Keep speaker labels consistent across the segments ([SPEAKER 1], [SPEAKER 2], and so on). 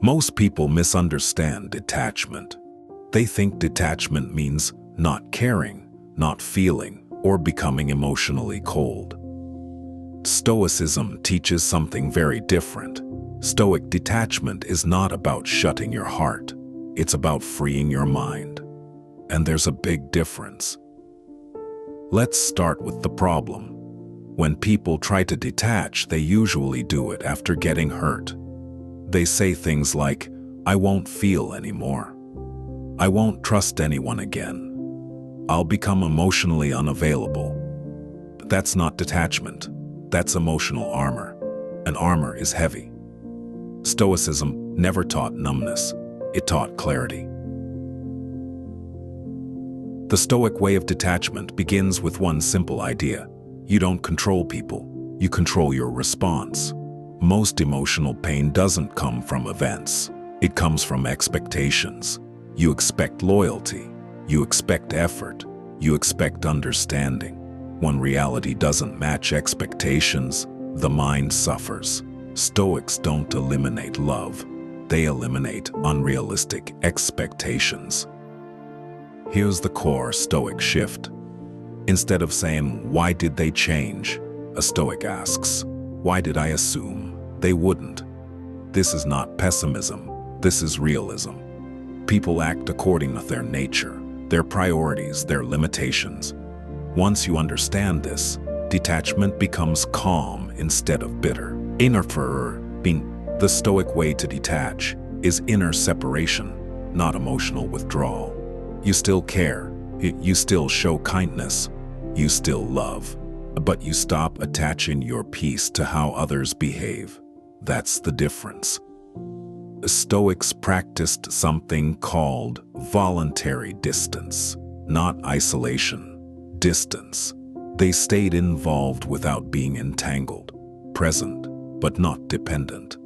[SPEAKER 1] Most people misunderstand detachment. They think detachment means not caring, not feeling, or becoming emotionally cold. Stoicism teaches something very different. Stoic detachment is not about shutting your heart. It's about freeing your mind. And there's a big difference. Let's start with the problem. When people try to detach, they usually do it after getting hurt. They say things like, "I won't feel anymore. I won't trust anyone again. I'll become emotionally unavailable." But that's not detachment. That's emotional armor. And armor is heavy. Stoicism never taught numbness. It taught clarity. The Stoic way of detachment begins with one simple idea. You don't control people. You control your response. Most emotional pain doesn't come from events. It comes from expectations. You expect loyalty. You expect effort. You expect understanding. When reality doesn't match expectations, the mind suffers. Stoics don't eliminate love. They eliminate unrealistic expectations. Here's the core Stoic shift. Instead of saying, "Why did they change?" a Stoic asks, "Why did I assume they wouldn't?" This is not pessimism. This is realism. People act according to their nature, their priorities, their limitations. Once you understand this, detachment becomes calm instead of bitter. The Stoic way to detach is inner separation, not emotional withdrawal. You still care, you still show kindness, you still love, but you stop attaching your peace to how others behave. That's the difference. The Stoics practiced something called voluntary distance, not isolation, distance. They stayed involved without being entangled, present, but not dependent.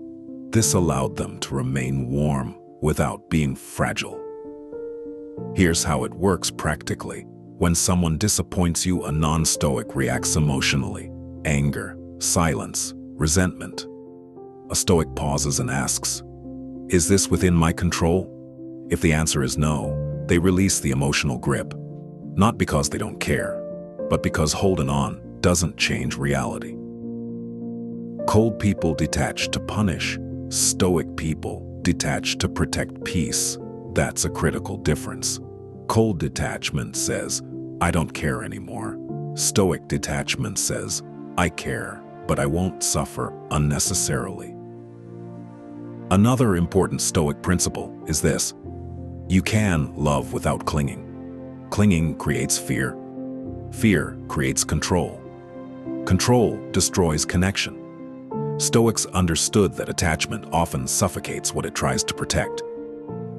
[SPEAKER 1] This allowed them to remain warm without being fragile. Here's how it works practically. When someone disappoints you, a non-Stoic reacts emotionally: anger, silence, resentment. A Stoic pauses and asks, "Is this within my control?" If the answer is no, they release the emotional grip. Not because they don't care, but because holding on doesn't change reality. Cold people detach to punish. Stoic people detach to protect peace. That's a critical difference. Cold detachment says, "I don't care anymore." Stoic detachment says, "I care, but I won't suffer unnecessarily." Another important Stoic principle is this: you can love without clinging. Clinging creates fear. Fear creates control. Control destroys connection. Stoics understood that attachment often suffocates what it tries to protect.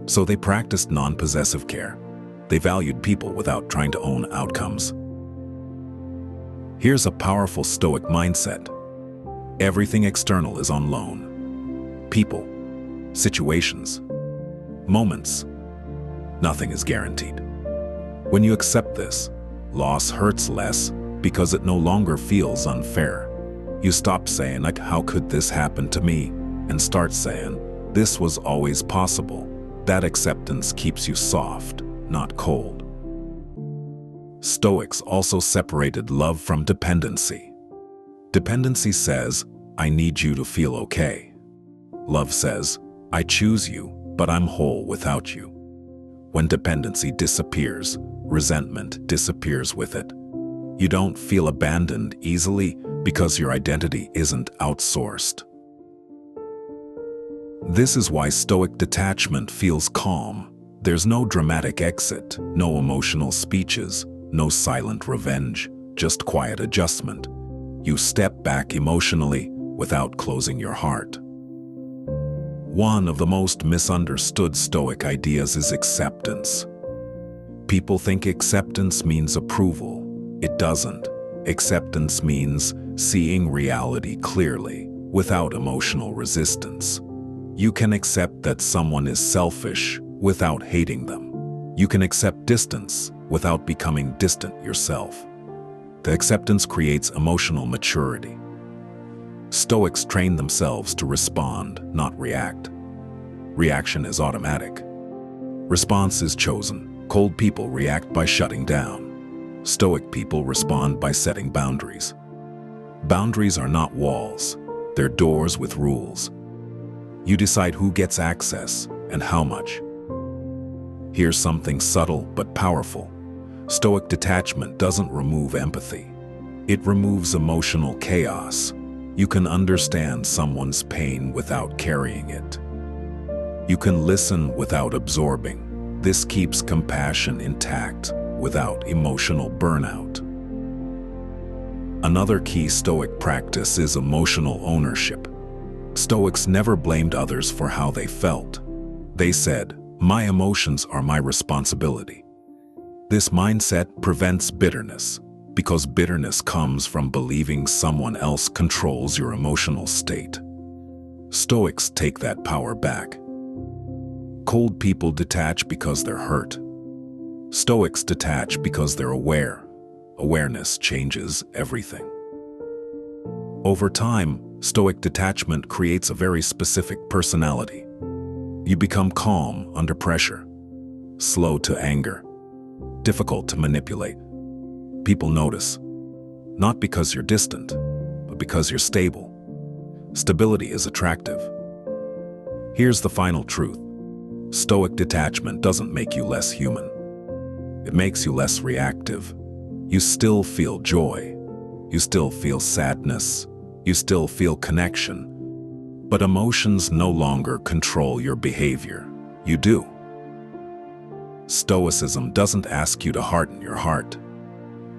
[SPEAKER 1] So they practiced non-possessive care. They valued people without trying to own outcomes. Here's a powerful Stoic mindset. Everything external is on loan. People, situations, moments. Nothing is guaranteed. When you accept this, loss hurts less because it no longer feels unfair. You stop saying, like, "How could this happen to me?" and start saying, "This was always possible." That acceptance keeps you soft, not cold. Stoics also separated love from dependency. Dependency says, "I need you to feel okay." Love says, "I choose you, but I'm whole without you." When dependency disappears, resentment disappears with it. You don't feel abandoned easily because your identity isn't outsourced. This is why Stoic detachment feels calm. There's no dramatic exit, no emotional speeches, no silent revenge, just quiet adjustment. You step back emotionally without closing your heart. One of the most misunderstood Stoic ideas is acceptance. People think acceptance means approval. It doesn't. Acceptance means seeing reality clearly, without emotional resistance. You can accept that someone is selfish without hating them. You can accept distance without becoming distant yourself. The acceptance creates emotional maturity. Stoics train themselves to respond, not react. Reaction is automatic. Response is chosen. Cold people react by shutting down. Stoic people respond by setting boundaries. Boundaries are not walls. They're doors with rules. You decide who gets access and how much. Here's something subtle but powerful. Stoic detachment doesn't remove empathy. It removes emotional chaos. You can understand someone's pain without carrying it. You can listen without absorbing. This keeps compassion intact without emotional burnout. Another key Stoic practice is emotional ownership. Stoics never blamed others for how they felt. They said, "My emotions are my responsibility." This mindset prevents bitterness, because bitterness comes from believing someone else controls your emotional state. Stoics take that power back. Cold people detach because they're hurt. Stoics detach because they're aware. Awareness changes everything. Over time, Stoic detachment creates a very specific personality. You become calm under pressure, slow to anger, difficult to manipulate. People notice, not because you're distant, but because you're stable. Stability is attractive. Here's the final truth. Stoic detachment doesn't make you less human. It makes you less reactive. You still feel joy. You still feel sadness. You still feel connection. But emotions no longer control your behavior. You do. Stoicism doesn't ask you to harden your heart.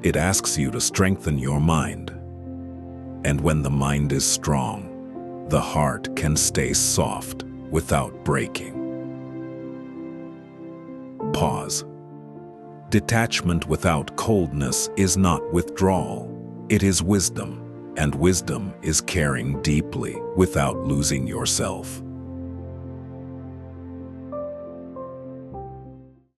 [SPEAKER 1] It asks you to strengthen your mind. And when the mind is strong, the heart can stay soft without breaking. Pause. Detachment without coldness is not withdrawal. It is wisdom, and wisdom is caring deeply without losing yourself.